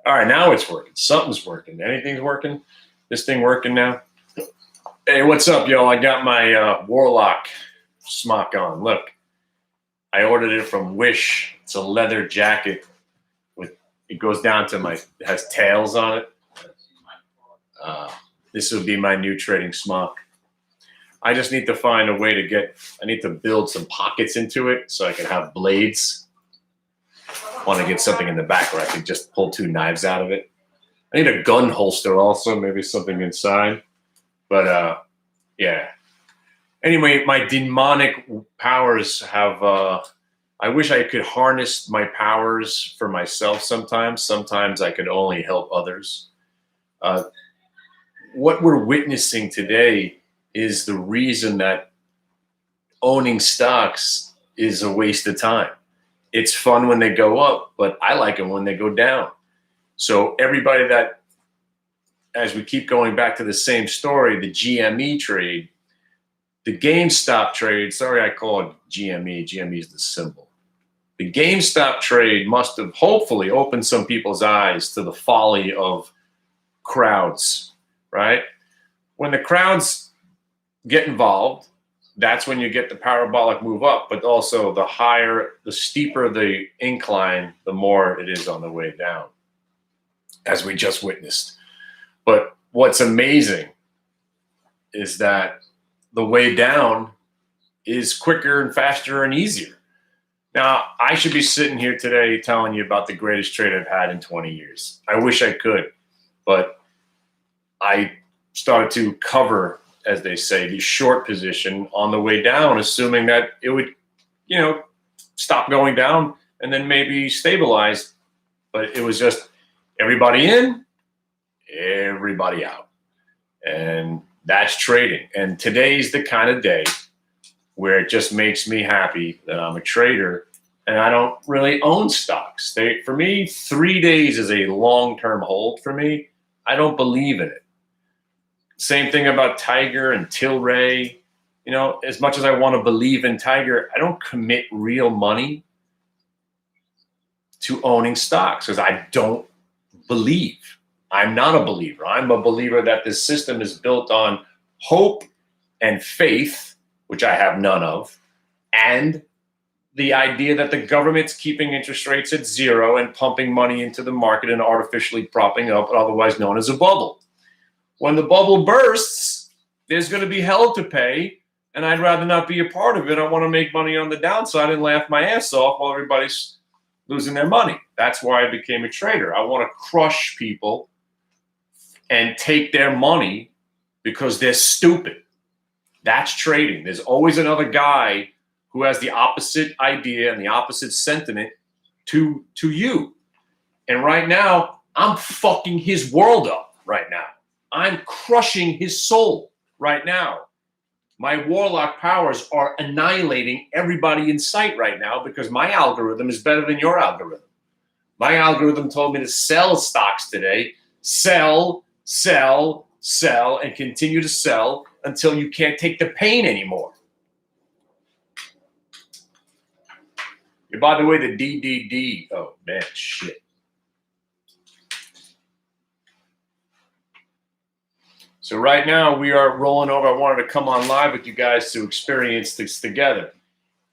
All right, now it's working. Something's working. Anything's working. This thing working now. Hey, what's up, y'all? I got my Warlock smock on. Look, I ordered it from Wish. It's a leather jacket with it goes down to it has tails on it. This would be my new trading smock. I just need to find a way to I need to build some pockets into it so I can have blades. I want to get something in the back where I can just pull 2 knives out of it. I need a gun holster also, maybe something inside. But yeah. Anyway, my demonic powers have I wish I could harness my powers for myself sometimes. Sometimes I could only help others. What we're witnessing today is the reason that owning stocks is a waste of time. It's fun when they go up, but I like them when they go down. So everybody that, as we keep going back to the same story, the GME trade, the GameStop trade, sorry I call it GME. GME is the symbol. The GameStop trade must have hopefully opened some people's eyes to the folly of crowds, right? When the crowds get involved, that's when you get the parabolic move up, but also the steeper the incline, the more it is on the way down, as we just witnessed. But what's amazing is that the way down is quicker and faster and easier. Now, I should be sitting here today telling you about the greatest trade I've had in 20 years. I wish I could, but I started to cover, as they say, the short position on the way down, assuming that it would, stop going down and then maybe stabilize. But it was just everybody in, everybody out. And that's trading. And today's the kind of day where it just makes me happy that I'm a trader and I don't really own stocks. For me, 3 days is a long-term hold for me. I don't believe in it. Same thing about Tiger and Tlry. As much as I want to believe in Tiger, I don't commit real money to owning stocks because I don't believe. I'm not a believer. I'm a believer that this system is built on hope and faith, which I have none of, and the idea that the government's keeping interest rates at 0 and pumping money into the market and artificially propping up, otherwise known as a bubble. When the bubble bursts, there's going to be hell to pay, and I'd rather not be a part of it. I want to make money on the downside and laugh my ass off while everybody's losing their money. That's why I became a trader. I want to crush people and take their money because they're stupid. That's trading. There's always another guy who has the opposite idea and the opposite sentiment to you. And right now, I'm fucking his world up right now. I'm crushing his soul right now. My Warlock powers are annihilating everybody in sight right now because my algorithm is better than your algorithm. My algorithm told me to sell stocks today, sell, and continue to sell until you can't take the pain anymore. By the way, the DDD, oh man, shit. So right now we are rolling over. I wanted to come on live with you guys to experience this together.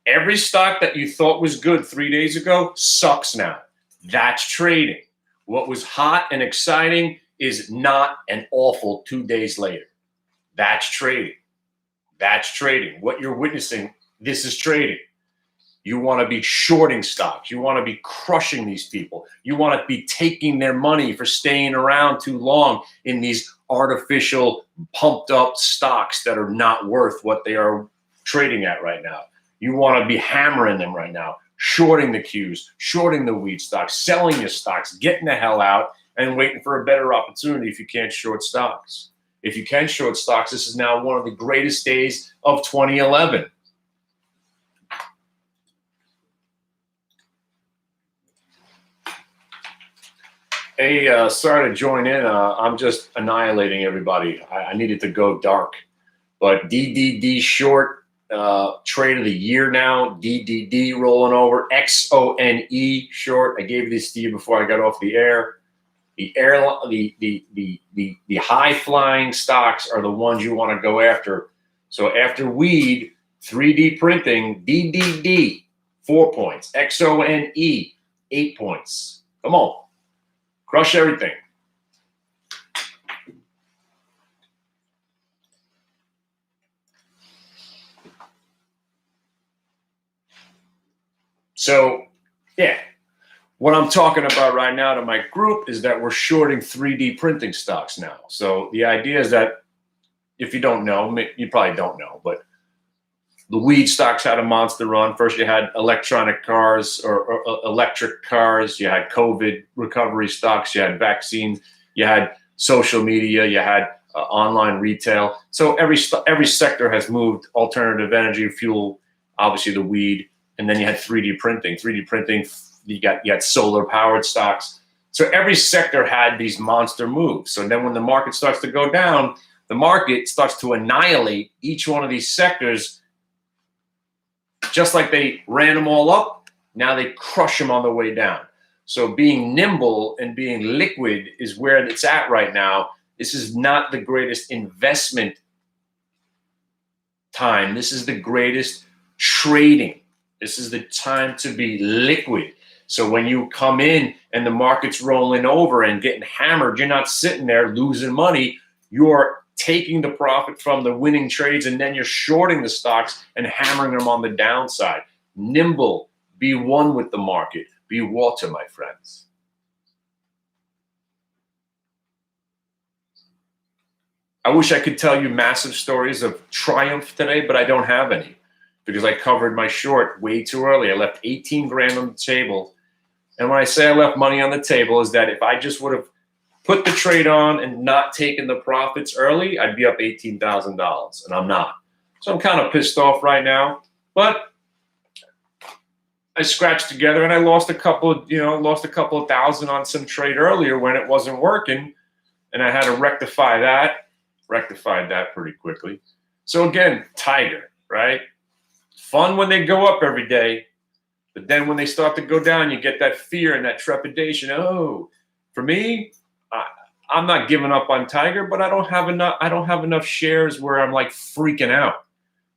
Every stock that you thought was good 3 days ago sucks now. That's trading. What was hot and exciting is not and awful 2 days later. That's trading. That's trading. What you're witnessing, this is trading. You want to be shorting stocks. You want to be crushing these people. You want to be taking their money for staying around too long in these artificial pumped up stocks that are not worth what they are trading at right now. You want to be hammering them right now, shorting the Qs, shorting the wheat stocks, selling your stocks, getting the hell out and waiting for a better opportunity if you can't short stocks. If you can short stocks, this is now one of the greatest days of 2011. Hey, sorry to join in. I'm just annihilating everybody. I needed to go dark. But DDD short, trade of the year now. DDD rolling over. XONE short. I gave this to you before I got off the air. The airline, the high flying stocks are the ones you want to go after. So after weed, 3D printing, DDD, 4 points. XONE, 8 points. Come on, crush everything. So, yeah, what I'm talking about right now to my group is that we're shorting 3D printing stocks now. So the idea is that if you don't know, you probably don't know, but the weed stocks had a monster run. First, you had electronic cars or electric cars. You had COVID recovery stocks. You had vaccines. You had social media. You had online retail. So every sector has moved. Alternative energy, fuel, obviously the weed, and then you had 3D printing. 3D printing. You had solar powered stocks. So every sector had these monster moves. So then when the market starts to go down, the market starts to annihilate each one of these sectors. Just like they ran them all up, now they crush them on the way down. So being nimble and being liquid is where it's at right now. This is not the greatest investment time. This is the greatest trading. This is the time to be liquid. So when you come in and the market's rolling over and getting hammered, you're not sitting there losing money. You're taking the profit from the winning trades, and then you're shorting the stocks and hammering them on the downside. Nimble, be one with the market, be water, my friends. I wish I could tell you massive stories of triumph today, but I don't have any because I covered my short way too early. I left 18 grand on the table. And when I say I left money on the table is that if I just would have put the trade on and not taken the profits early, I'd be up $18,000, and I'm not. So I'm kind of pissed off right now, but I scratched together and I lost a couple of thousand on some trade earlier when it wasn't working, and I had to rectified that pretty quickly. So again, Tiger, right? Fun when they go up every day, but then when they start to go down, you get that fear and that trepidation. Oh, for me, I'm not giving up on Tiger, but I don't have enough shares where I'm like freaking out.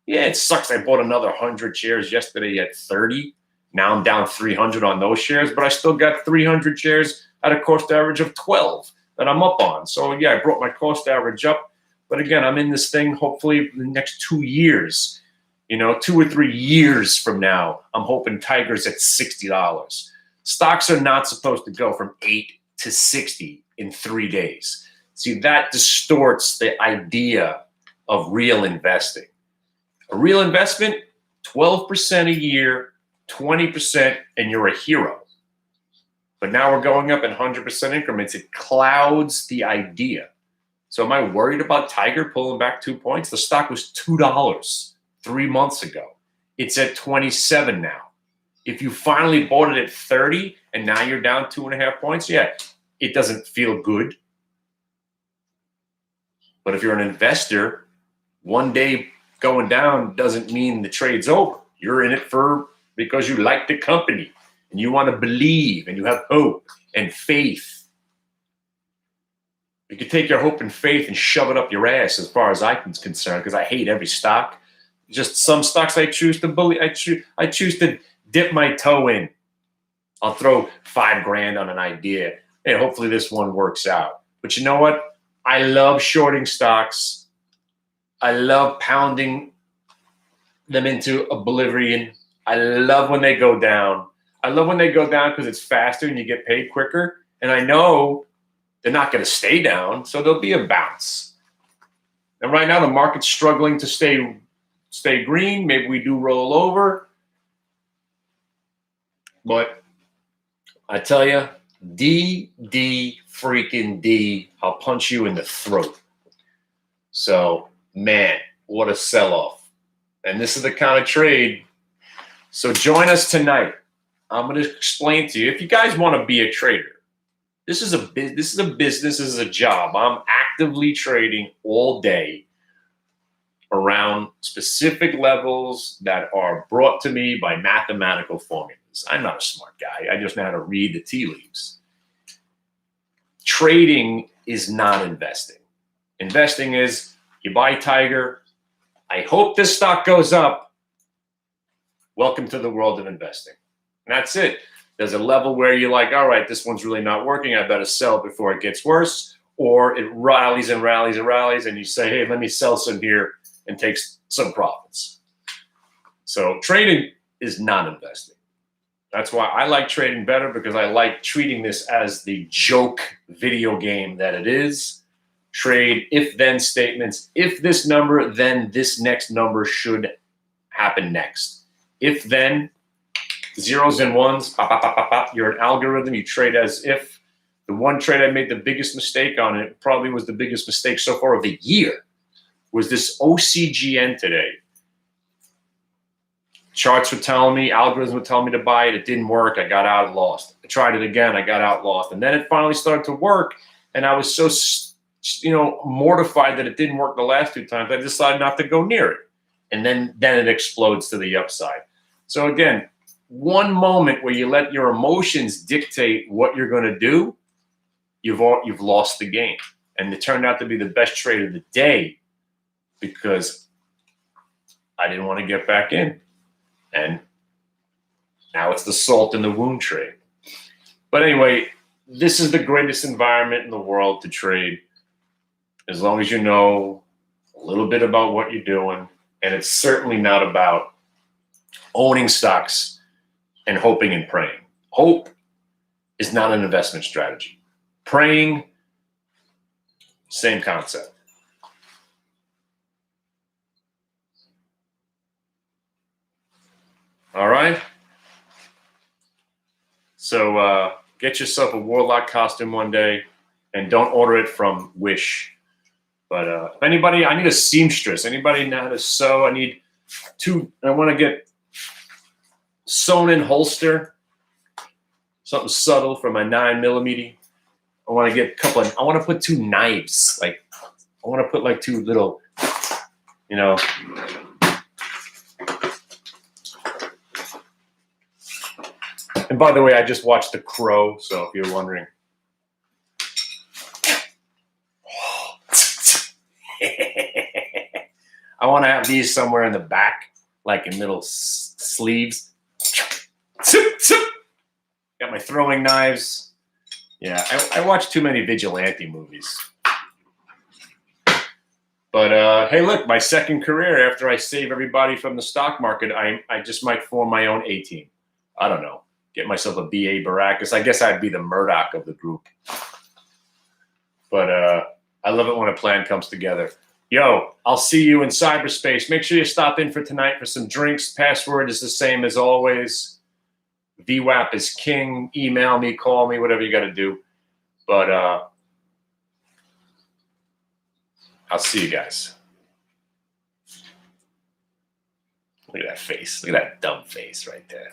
Yeah, it sucks. I bought another 100 shares yesterday at 30. Now I'm down 300 on those shares, but I still got 300 shares at a cost average of 12 that I'm up on. So yeah, I brought my cost average up. But again, I'm in this thing hopefully in the next 2 years. 2 or 3 years from now, I'm hoping Tiger's at $60. Stocks are not supposed to go from 8 to 60 in 3 days. See, that distorts the idea of real investing. A real investment, 12% a year, 20%, and you're a hero. But now we're going up in 100% increments. It clouds the idea. So am I worried about Tiger pulling back 2 points? The stock was $2 3 months ago. It's at 27 now. If you finally bought it at 30 and now you're down 2.5 points, yeah, it doesn't feel good. But if you're an investor, one day going down doesn't mean the trade's over. You're in it because you like the company and you want to believe and you have hope and faith. You can take your hope and faith and shove it up your ass as far as I'm concerned, because I hate every stock. Just some stocks I choose to bully. I choose to dip my toe in. I'll throw $5 grand on an idea, and hopefully this one works out. But you know what? I love shorting stocks. I love pounding them into oblivion. I love when they go down. I love when they go down because it's faster and you get paid quicker. And I know they're not going to stay down, so there'll be a bounce. And right now the market's struggling to stay green. Maybe we do roll over. But I tell you, D, freaking D, I'll punch you in the throat. So, man, what a sell-off. And this is the kind of trade. So join us tonight. I'm going to explain to you, if you guys want to be a trader, this is a business, this is a job. I'm actively trading all day around specific levels that are brought to me by mathematical formulas. I'm not a smart guy. I just know how to read the tea leaves. Trading is not investing. Investing is you buy Tiger. I hope this stock goes up. Welcome to the world of investing. And that's it. There's a level where you're like, all right, this one's really not working. I better sell before it gets worse. Or it rallies and rallies and rallies, and you say, hey, let me sell some here and take some profits. So trading is not investing. That's why I like trading better, because I like treating this as the joke video game that it is. Trade if-then statements. If this number, then this next number should happen next. If then, zeros and ones, pop, pop, pop, pop, pop. You're an algorithm. You trade as if. The one trade I made the biggest mistake on, it probably was the biggest mistake so far of the year, was this Ocgn today. Charts were telling me, algorithms were telling me to buy it. It didn't work. I got out and lost. I tried it again. I got out and lost. And then it finally started to work. And I was so, mortified that it didn't work the last two times. I decided not to go near it. And then it explodes to the upside. So again, one moment where you let your emotions dictate what you're going to do, you've lost the game. And it turned out to be the best trade of the day, because I didn't want to get back in. And now it's the salt in the wound trade. But anyway, this is the greatest environment in the world to trade, as long as you know a little bit about what you're doing. And it's certainly not about owning stocks and hoping and praying. Hope is not an investment strategy. Praying, same concept. All right. So get yourself a warlock costume one day, and don't order it from Wish. But if anybody, I need a seamstress. Anybody know how to sew? I want to get sewn in holster, something subtle for my 9mm. I want to get I want to put two knives. I want to put like two little, And by the way, I just watched The Crow, so if you're wondering. I want to have these somewhere in the back, like in little sleeves. Got my throwing knives. Yeah, I watch too many vigilante movies. But hey, look, my second career after I save everybody from the stock market, I just might form my own A-team. I don't know. Get myself a B.A. Baracus. I guess I'd be the Murdoch of the group. But I love it when a plan comes together. Yo, I'll see you in cyberspace. Make sure you stop in for tonight for some drinks. Password is the same as always. VWAP is king. Email me, call me, whatever you got to do. But I'll see you guys. Look at that face. Look at that dumb face right there.